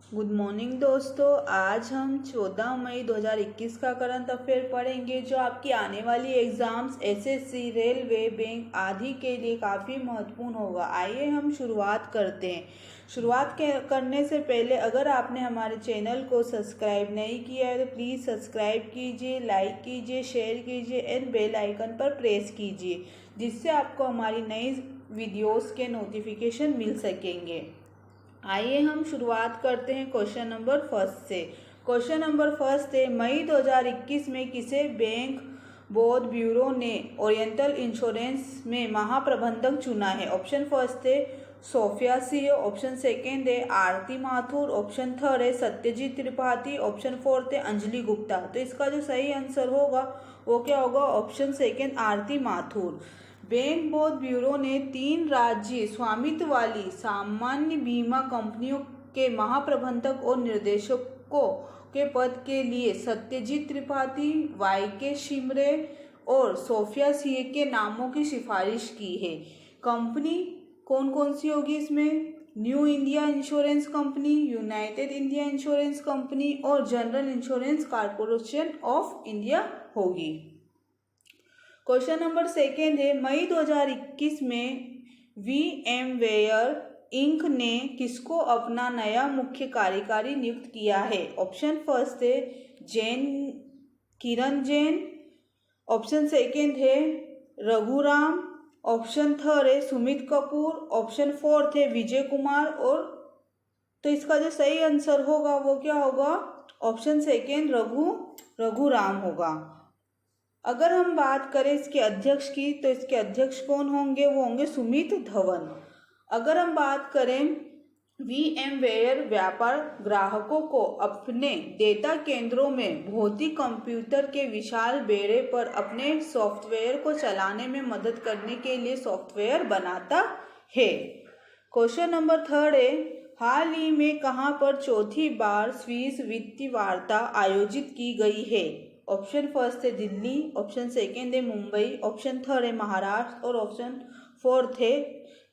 Good morning दोस्तों। आज हम 14 मई 2021 का करंट अफेयर पढ़ेंगे जो आपकी आने वाली एग्जाम्स एसएससी, रेलवे, बैंक आदि के लिए काफ़ी महत्वपूर्ण होगा। आइए हम शुरुआत करते हैं। करने से पहले अगर आपने हमारे चैनल को सब्सक्राइब नहीं किया है तो प्लीज़ सब्सक्राइब कीजिए, लाइक कीजिए, शेयर कीजिए एंड बेल आइकन पर प्रेस कीजिए, जिससे आपको हमारी नई वीडियोस के नोटिफिकेशन मिल सकेंगे। आइए हम शुरुआत करते हैं क्वेश्चन नंबर फर्स्ट से। क्वेश्चन नंबर फर्स्ट है, मई 2021 में किसे बैंक बोर्ड ब्यूरो ने ओरिएंटल इंश्योरेंस में महाप्रबंधक चुना है? ऑप्शन फर्स्ट है सोफिया सिंह, ऑप्शन सेकेंड है आरती माथुर, ऑप्शन थर्ड है सत्यजीत त्रिपाठी, ऑप्शन फोर्थ है अंजलि गुप्ता। तो इसका जो सही आंसर होगा वो क्या होगा? ऑप्शन सेकेंड आरती माथुर। बैंक बोर्ड ब्यूरो ने 3 राज्य स्वामित्व वाली सामान्य बीमा कंपनियों के महाप्रबंधक और निर्देशकों के पद के लिए सत्यजीत त्रिपाठी, वाई.के. शिमरे और सोफिया सिंह के नामों की सिफारिश की है। कंपनी कौन कौन सी होगी इसमें? New India Insurance Company, United India Insurance Company और General Insurance Corporation of India होगी। क्वेश्चन नंबर सेकेंड है, मई 2021 में VMware इंक ने किसको अपना नया मुख्य कार्यकारी नियुक्त किया है? ऑप्शन फर्स्ट है किरण जैन, ऑप्शन सेकेंड है रघुराम, ऑप्शन थर्ड है सुमित कपूर, ऑप्शन फोर्थ है विजय कुमार। और तो इसका जो सही आंसर होगा वो क्या होगा? ऑप्शन सेकेंड रघुराम होगा। अगर हम बात करें इसके अध्यक्ष की तो इसके अध्यक्ष कौन होंगे? वो होंगे सुमित धवन। अगर हम बात करें VMware व्यापार ग्राहकों को अपने डेटा केंद्रों में भौतिक कंप्यूटर के विशाल बेड़े पर अपने सॉफ्टवेयर को चलाने में मदद करने के लिए सॉफ्टवेयर बनाता है। क्वेश्चन नंबर थर्ड है, हाल ही में कहां पर चौथी बार स्विस वित्तीय वार्ता आयोजित की गई है? ऑप्शन फर्स्ट है दिल्ली, ऑप्शन सेकेंड है मुंबई, ऑप्शन थर्ड है महाराष्ट्र और ऑप्शन फोर्थ है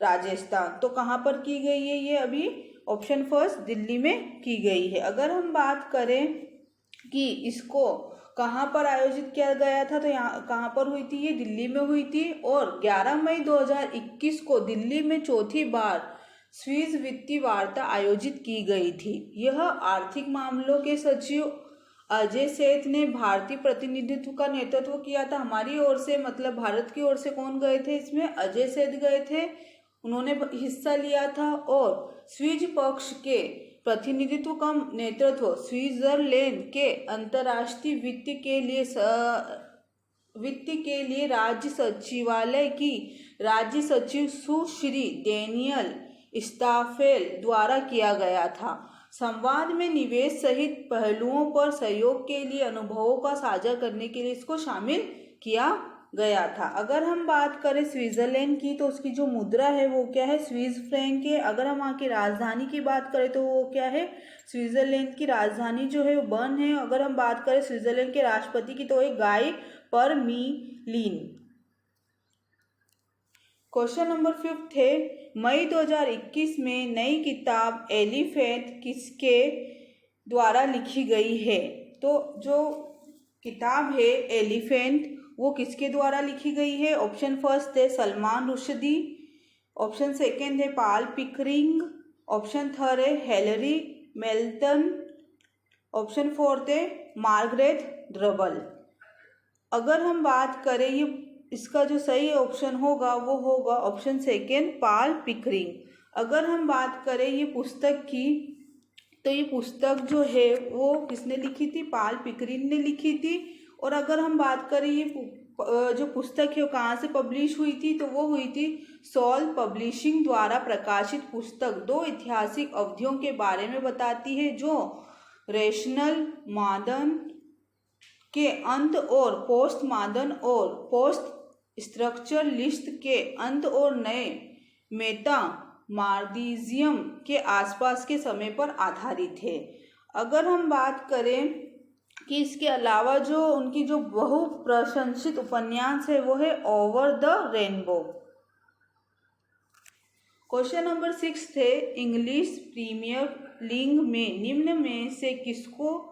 राजस्थान। तो कहाँ पर की गई है ये? अभी ऑप्शन फर्स्ट दिल्ली में की गई है। अगर हम बात करें कि इसको कहाँ पर आयोजित किया गया था तो यहाँ कहाँ पर हुई थी? ये दिल्ली में हुई थी और 11 मई 2021 को दिल्ली में चौथी बार स्विस वित्तीय वार्ता आयोजित की गई थी। यह आर्थिक मामलों के सचिव अजय सेठ ने भारतीय प्रतिनिधित्व का नेतृत्व किया था। हमारी ओर से मतलब भारत की ओर से कौन गए थे इसमें? अजय सेठ गए थे, उन्होंने हिस्सा लिया था। और स्विस पक्ष के प्रतिनिधित्व का नेतृत्व स्विट्जरलैंड के अंतर्राष्ट्रीय वित्त के लिए राज्य सचिवालय की राज्य सचिव सुश्री डेनियल स्टाफेल द्वारा किया गया था। संवाद में निवेश सहित पहलुओं पर सहयोग के लिए अनुभवों का साझा करने के लिए इसको शामिल किया गया था। अगर हम बात करें स्विट्जरलैंड की तो उसकी जो मुद्रा है वो क्या है? स्विस फ्रैंक है। अगर हम वहाँ की राजधानी की बात करें तो वो क्या है? स्विट्जरलैंड की राजधानी जो है वो बर्न है। अगर हम बात करें स्विट्जरलैंड के राष्ट्रपति की तो एक गाय परमिलीन। क्वेश्चन नंबर फिफ्थ है, मई 2021 में नई किताब एलिफेंट किसके द्वारा लिखी गई है? तो जो किताब है एलिफेंट वो किसके द्वारा लिखी गई है? ऑप्शन फर्स्ट है सलमान रुश्दी, ऑप्शन सेकेंड है पॉल पिकरिंग, ऑप्शन थर्ड है हेलरी मेल्टन, ऑप्शन फोर्थ है मार्गरेट ड्रबल। अगर हम बात करें ये इसका जो सही ऑप्शन होगा वो होगा ऑप्शन सेकेंड पॉल पिकरिंग। अगर हम बात करें ये पुस्तक की तो ये पुस्तक जो है वो किसने लिखी थी? पॉल पिकरिंग ने लिखी थी। और अगर हम बात करें ये जो पुस्तक है वो कहाँ से पब्लिश हुई थी तो वो हुई थी सॉल पब्लिशिंग द्वारा प्रकाशित पुस्तक 2 ऐतिहासिक अवधियों के बारे में बताती है जो रेशनल मॉडर्न के अंत और पोस्ट मॉडर्न और पोस्ट स्ट्रक्चरलिस्ट के अंत और नए मेटा मॉडर्निज्म के आसपास के समय पर आधारित है। अगर हम बात करें कि इसके अलावा जो उनकी जो बहुप्रशंसित उपन्यास है वो है over the rainbow. Question number 6 है, इंग्लिश प्रीमियर लीग में निम्न में से किसको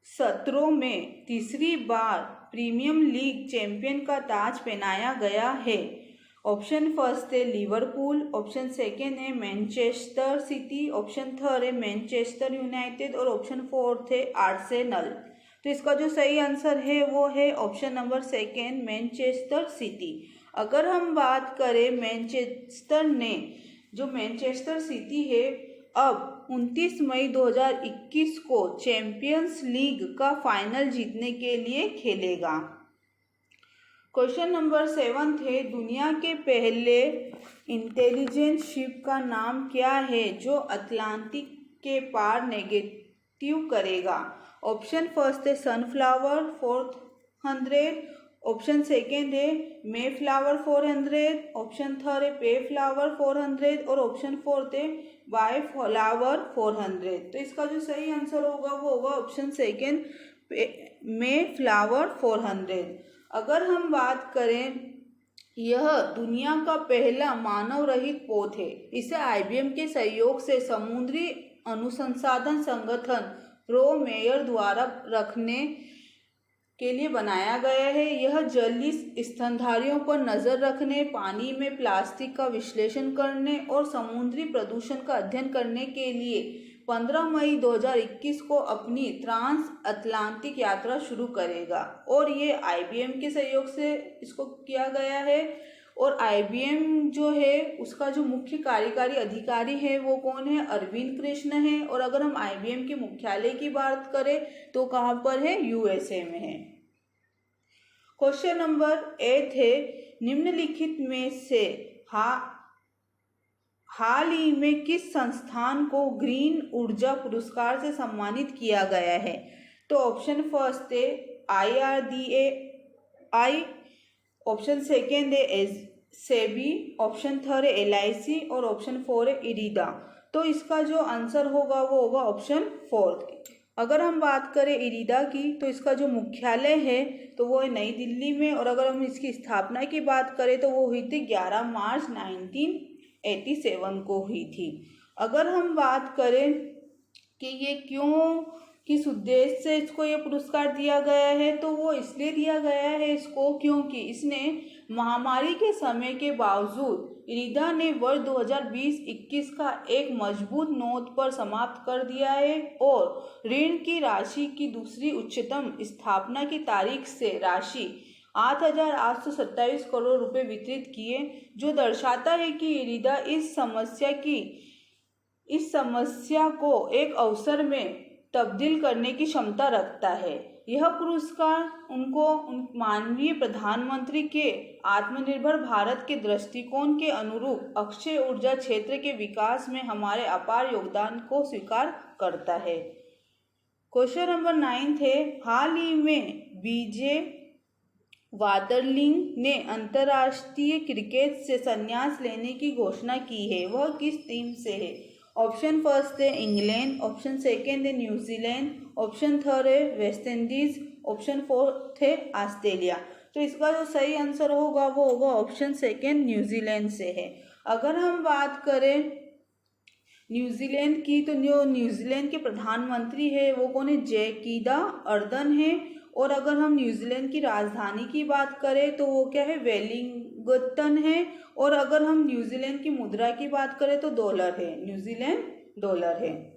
सत्रों में तीसरी बार प्रीमियर लीग चैंपियन का ताज पहनाया गया है? ऑप्शन फर्स्ट है लिवरपूल, ऑप्शन सेकेंड है मैनचेस्टर सिटी, ऑप्शन थर्ड है मैनचेस्टर यूनाइटेड और ऑप्शन फोर्थ है आर्सेनल। तो इसका जो सही आंसर है वो है option number second Manchester city. अगर हम बात करें मैनचेस्टर सिटी है अब 29 मई 2021 को चैंपियंस लीग का फाइनल जीतने के लिए खेलेगा। क्वेश्चन नंबर 7 है दुनिया के पहले इंटेलिजेंट शिप का नाम क्या है जो अटलांटिक के पार नेविगेट करेगा? ऑप्शन फर्स्ट है सनफ्लावर 400, ऑप्शन सेकेंड है मेफ्लावर 400, ऑप्शन थर्ड है पेफ्लावर 400 और ऑप्शन फोर्थ है बायफ्लावर 400। तो इसका जो सही आंसर होगा वो होगा ऑप्शन सेकेंड मेफ्लावर 400। अगर हम बात करें यह दुनिया का पहला मानव रहित पोत है। इसे IBM के सहयोग से समुद्री अनुसंधान संगठन रोमेयर द्वारा रखने के लिए बनाया गया है। यह जलीय स्तनधारियों पर नजर रखने, पानी में प्लास्टिक का विश्लेषण करने और समुद्री प्रदूषण का अध्ययन करने के लिए 15 मई 2021 को अपनी ट्रांस अटलांटिक यात्रा शुरू करेगा और ये IBM के सहयोग से इसको किया गया है। और IBM जो है उसका जो मुख्य कार्यकारी अधिकारी है वो कौन है? अरविंद कृष्ण है। और अगर हम IBM के मुख्यालय की बात करें तो कहाँ पर है? USA में है। क्वेश्चन नंबर 8 है निम्नलिखित में से हाल ही में किस संस्थान को ग्रीन ऊर्जा पुरस्कार से सम्मानित किया गया है? तो ऑप्शन फर्स्ट है IRDAI, ऑप्शन सेकेंड है सेबी, ऑप्शन थर्ड है LIC और ऑप्शन फोर है इरिडा। तो इसका जो आंसर होगा वो होगा ऑप्शन फोर्थ। अगर हम बात करें इरिडा की तो इसका जो मुख्यालय है तो वो है नई दिल्ली में और अगर हम इसकी स्थापना की बात करें तो वो हुई थी 11 मार्च 1987 को हुई थी। अगर हम बात करें कि ये क्यों किस उद्देश्य से इसको ये पुरस्कार दिया गया है तो वो इसलिए दिया गया है इसको क्योंकि इसने महामारी के समय के बावजूद इरिडा ने वर्ष 2020-21 का एक मजबूत नोट पर समाप्त कर दिया है और ऋण की राशि की दूसरी उच्चतम स्थापना की तारीख से राशि 8,827 करोड़ रुपए वितरित किए, जो दर्शाता है कि इरिडा इस समस्या को एक अवसर में तब्दील करने की क्षमता रखता है। यह पुरस्कार उनको माननीय प्रधानमंत्री के आत्मनिर्भर भारत के दृष्टिकोण के अनुरूप अक्षय ऊर्जा क्षेत्र के विकास में हमारे अपार योगदान को स्वीकार करता है। क्वेश्चन नंबर 9 है हाल ही में बीजे वादरलिंग ने अंतर्राष्ट्रीय क्रिकेट से संन्यास लेने की घोषणा की है, वह किस टीम से है? ऑप्शन फर्स्ट है इंग्लैंड, ऑप्शन सेकेंड है न्यूजीलैंड, ऑप्शन थर्ड है वेस्ट इंडीज, ऑप्शन फोर्थ है ऑस्ट्रेलिया। तो इसका जो सही आंसर होगा वो होगा ऑप्शन सेकेंड न्यूजीलैंड से है। अगर हम बात करें न्यूजीलैंड की तो न्यूजीलैंड के प्रधानमंत्री है वो कौन है? जैकिंडा अर्डर्न है। और अगर हम न्यूजीलैंड की राजधानी की बात करें तो वो क्या है? वेलिंगटन है। और अगर हम न्यूजीलैंड की मुद्रा की बात करें तो डॉलर है, न्यूजीलैंड डॉलर है।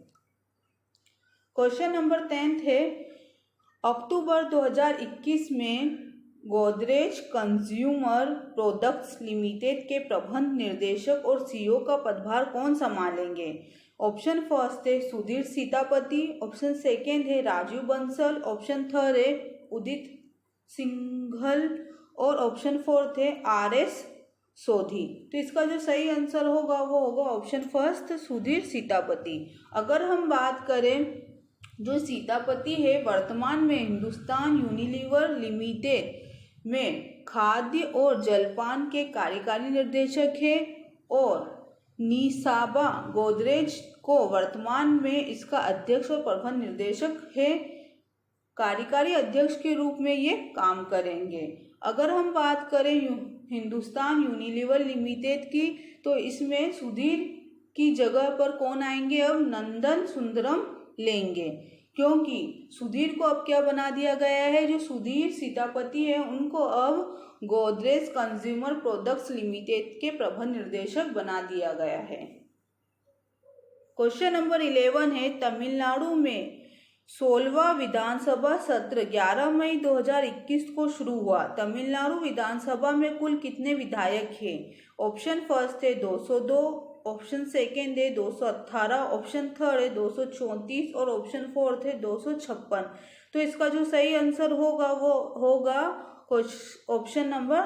क्वेश्चन नंबर 10 है अक्टूबर 2021 में गोदरेज कंज्यूमर प्रोडक्ट्स लिमिटेड के प्रबंध निर्देशक और CEO का पदभार कौन संभालेंगे? ऑप्शन फर्स्ट है सुधीर सीतापति, ऑप्शन सेकेंड है राजीव बंसल, ऑप्शन थर्ड है उदित सिंघल और ऑप्शन फोर्थ है RS सोधी। तो इसका जो सही आंसर होगा वो होगा ऑप्शन फर्स्ट सुधीर सीतापति। अगर हम बात करें जो सीतापति है वर्तमान में हिंदुस्तान यूनिलीवर लिमिटेड में खाद्य और जलपान के कार्यकारी निर्देशक है और निसाबा गोदरेज को वर्तमान में इसका अध्यक्ष और प्रबंध निर्देशक है, कार्यकारी अध्यक्ष के रूप में ये काम करेंगे। अगर हम बात करें हिंदुस्तान यूनिलीवर लिमिटेड की तो इसमें सुधीर की जगह पर कौन आएंगे? अब नंदन सुंदरम लेंगे, क्योंकि सुधीर को अब क्या बना दिया गया है? जो सुधीर सीतापति है उनको अब गोदरेज कंज्यूमर प्रोडक्ट्स लिमिटेड के प्रबंध निर्देशक बना दिया गया है। क्वेश्चन नंबर 11 है, तमिलनाडु में 16वां विधानसभा सत्र 11 मई 2021 को शुरू हुआ। तमिलनाडु विधानसभा में कुल कितने विधायक हैं? ऑप्शन फर्स्ट है 202, ऑप्शन सेकेंड है 218, ऑप्शन थर्ड है 234 और ऑप्शन फोर्थ है 256। तो इसका जो सही आंसर होगा वो होगा ऑप्शन नंबर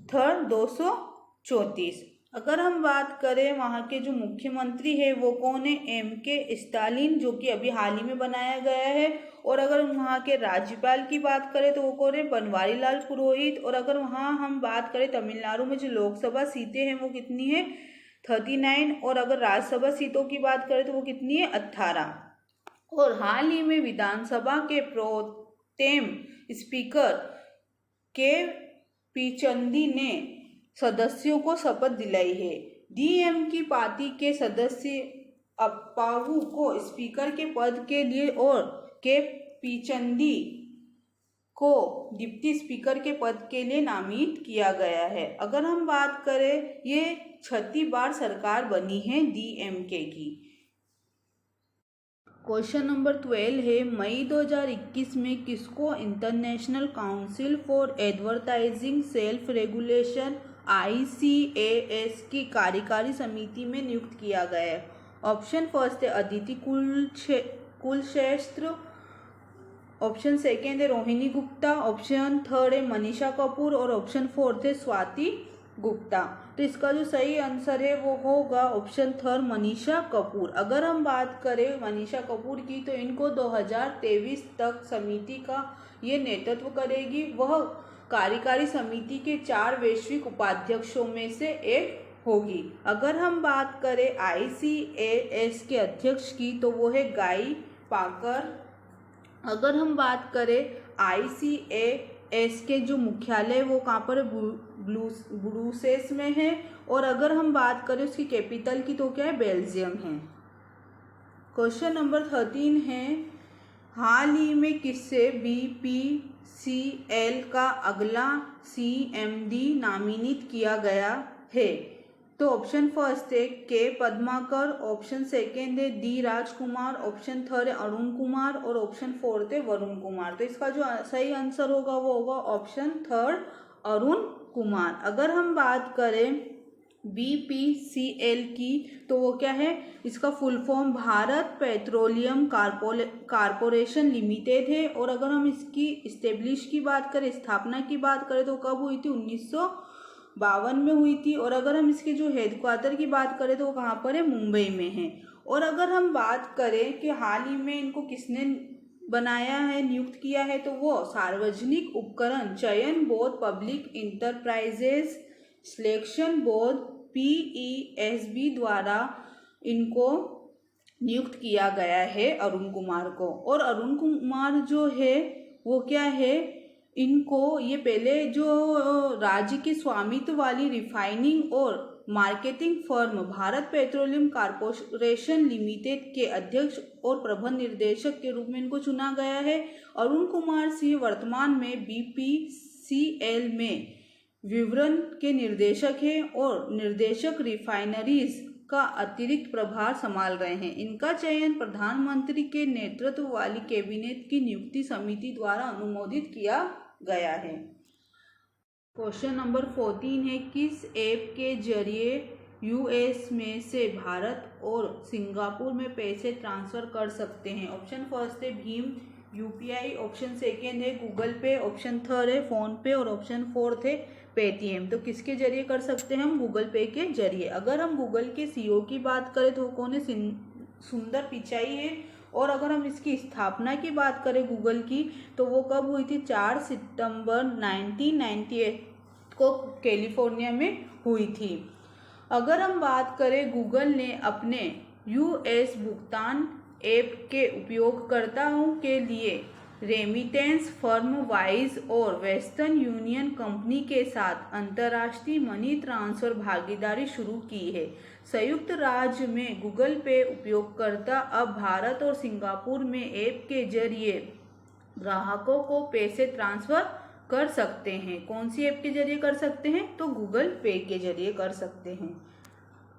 थर्ड 234। अगर हम बात करें वहाँ के जो मुख्यमंत्री है वो कौन है? MK स्टालिन, जो कि अभी हाल ही में बनाया गया है। और अगर वहाँ के राज्यपाल की बात करें तो वो कौन है? बनवारी लाल पुरोहित। और अगर वहाँ हम बात करें तमिलनाडु में जो लोकसभा सीटें हैं वो कितनी है? 39। और अगर राज्यसभा सीटों की बात करें तो वो कितनी है? 18। और हाल ही में विधानसभा के प्रोटेम स्पीकर KP चंदी ने सदस्यों को शपथ दिलाई है। DMK पार्टी के सदस्य अप्पावू को स्पीकर के पद के लिए और KP चंदी को डिप्टी स्पीकर के पद के लिए नामित किया गया है। अगर हम बात करें, ये 6ठी बार सरकार बनी है DMK की। क्वेश्चन नंबर 12 है, मई 2021 में किसको international council for advertising self regulation ICAS की कार्यकारी समिति में नियुक्त किया गया है? ऑप्शन फर्स्ट है अदिति कुलश्रेष्ठ, ऑप्शन सेकेंड है रोहिणी गुप्ता, ऑप्शन थर्ड है मनीषा कपूर और ऑप्शन फोर्थ है स्वाति गुप्ता। तो इसका जो सही आंसर है वो होगा ऑप्शन थर्ड मनीषा कपूर। अगर हम बात करें मनीषा कपूर की तो इनको 2023 तक समिति का ये नेतृत्व करेगी। वह कार्यकारी समिति के 4 वैश्विक उपाध्यक्षों में से एक होगी। अगर हम बात करें ICAS के अध्यक्ष की तो वो है गाई पाकर। अगर हम बात करें ICAS के जो मुख्यालय वो कहाँ पर ब्रुसेल्स में है। और अगर हम बात करें उसकी कैपिटल की तो क्या है? बेल्जियम है। क्वेश्चन नंबर 13 है, हाल ही में किससे BPCL का अगला CMD नामित किया गया है? तो ऑप्शन फर्स्ट है K पद्माकर, ऑप्शन सेकेंड है D राजकुमार, ऑप्शन थर्ड है अरुण कुमार और ऑप्शन फोर्थ है वरुण कुमार। तो इसका जो सही आंसर होगा वो होगा ऑप्शन थर्ड अरुण कुमार। अगर हम बात करें BPCL की तो वो क्या है? इसका full form Bharat petroleum corporation limited है। और अगर हम इसकी इस्टेब्लिश की बात करें, स्थापना की बात करें तो कब हुई थी? 1952 में हुई थी। और अगर हम इसके जो हेडक्वार्टर की बात करें तो वो कहाँ पर है? मुंबई में है। और अगर हम बात करें कि हाल ही में इनको किसने बनाया है, नियुक्त किया है, तो वो सार्वजनिक उपकरण चयन board public enterprises selection board PESB द्वारा इनको नियुक्त किया गया है अरुण कुमार को। और अरुण कुमार जो है वो क्या है? इनको ये पहले जो राज्य की स्वामित्व वाली रिफाइनिंग और marketing firm Bharat petroleum corporation limited के अध्यक्ष और प्रबंध निर्देशक के रूप में इनको चुना गया है। अरुण कुमार सिंह वर्तमान में BPCL में विवरण के निर्देशक हैं और निर्देशक रिफाइनरीज का अतिरिक्त प्रभार संभाल रहे हैं। इनका चयन प्रधानमंत्री के नेतृत्व वाली कैबिनेट की नियुक्ति समिति द्वारा अनुमोदित किया गया है। क्वेश्चन नंबर 14 है, किस ऐप के जरिए US में से भारत और सिंगापुर में पैसे ट्रांसफर कर सकते हैं? ऑप्शन फर्स्ट है भीम UPI, ऑप्शन सेकेंड है गूगल पे, ऑप्शन थर्ड है फोन पे और ऑप्शन फोर्थ है पेटीएम। तो किसके जरिए कर सकते हैं हम? गूगल पे के जरिए। अगर हम गूगल के CEO की बात करें तो कौन है? सुंदर पिचाई है। और अगर हम इसकी स्थापना की बात करें गूगल की तो वो कब हुई थी? 4 सितंबर 1998 को कैलिफोर्निया में हुई थी। अगर हम बात करें गूगल ने अपने US भुगतान ऐप के उपयोगकर्ताओं के लिए रेमिटेंस फर्म वाइज और वेस्टर्न यूनियन कंपनी के साथ अंतर्राष्ट्रीय मनी ट्रांसफर भागीदारी शुरू की है। संयुक्त राज्य में गूगल पे उपयोगकर्ता अब भारत और सिंगापुर में ऐप के जरिए ग्राहकों को पैसे ट्रांसफर कर सकते हैं। कौन सी ऐप के जरिए कर सकते हैं? तो गूगल पे के जरिए कर सकते हैं।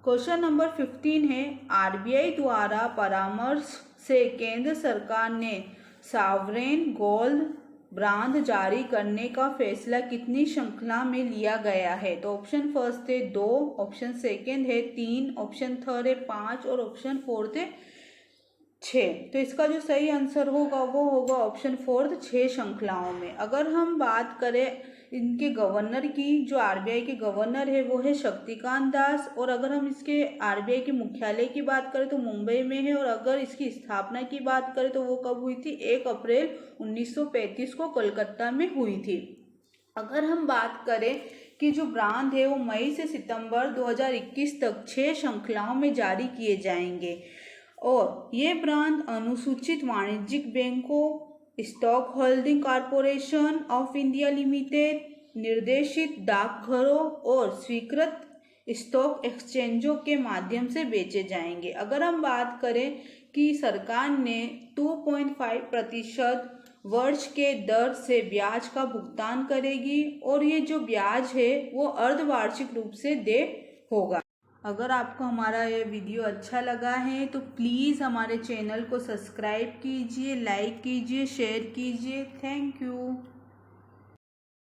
क्वेश्चन नंबर 15 है, आरबीआई द्वारा परामर्श से केंद्र सरकार ने सॉवरेन गोल्ड बॉन्ड जारी करने का फैसला कितनी श्रृंखला में लिया गया है? तो ऑप्शन फर्स्ट है 2, ऑप्शन सेकंड है 3, ऑप्शन थर्ड है 5 और ऑप्शन फोर्थ है 6। तो इसका जो सही आंसर होगा वो होगा ऑप्शन फोर्थ, 6 श्रृंखलाओं में। अगर हम बात करें इनके गवर्नर की, जो आरबीआई के गवर्नर है वो है शक्तिकांत दास, और अगर हम इसके आरबीआई के मुख्यालय की बात करें तो मुंबई में है, और अगर इसकी स्थापना की बात करें तो वो कब हुई थी? 1 अप्रैल 1935 को कोलकाता में हुई थी। अगर हम बात करें कि जो ब्रांड है वो मई से सितंबर 2021 तक 6 श्रृंखलाओं में जारी किए जाएंगे, और ये ब्रांड अनुसूचित वाणिज्यिक बैंकों, stock holding corporation of India limited, निर्देशित डाकघरों और स्वीकृत स्टॉक एक्सचेंजों के माध्यम से बेचे जाएंगे। अगर हम बात करें कि सरकार ने 2.5% वर्ष के दर से ब्याज का भुगतान करेगी, और ये जो ब्याज है वो अर्धवार्षिक रूप से होगा। अगर आपको हमारा ये वीडियो अच्छा लगा है तो प्लीज़ हमारे चैनल को सब्सक्राइब कीजिए, लाइक कीजिए, शेयर कीजिए। Thank you.